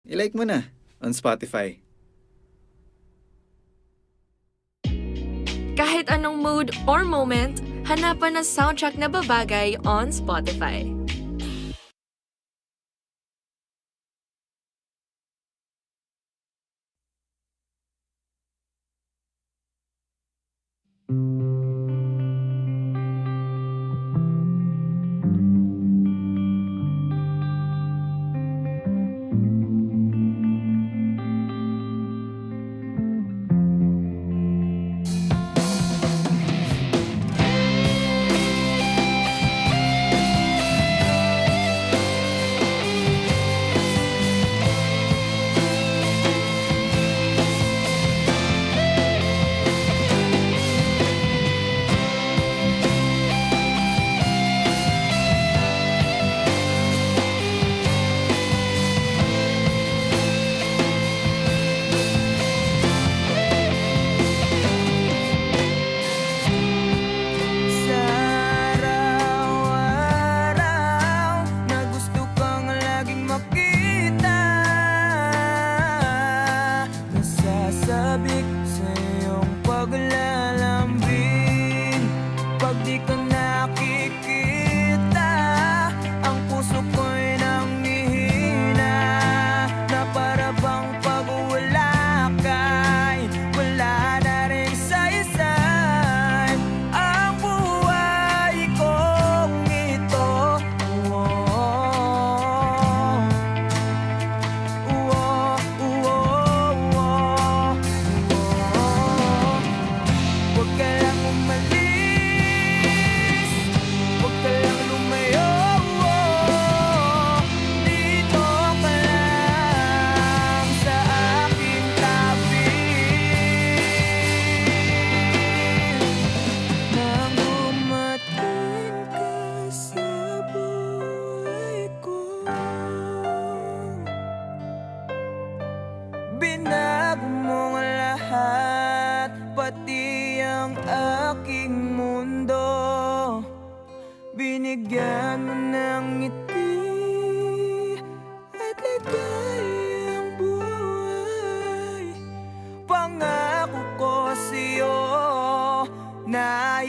I-like mo na on Spotify. Kahit anong mood or moment, hanapan ng soundtrack na babagay on Spotify. Sa araw-araw na gusto kang laging makita, nasasabik sa iyong paglalambing. Pag di ka nakikita, ang puso ko'y nanghihina, na para bang pag wala ka'y wala na rin saysay ang buhay kong ito. Huwag ka lang umalis, huwag ka lang lumayo. Dito ka lang sa aking tabi. Nang dumating ka sa buhay ko, binago mo ang lahat, pati ang aking mundo. Binigyan mo ng ngiti at ligayang buhay. Pangako ko sa'yo na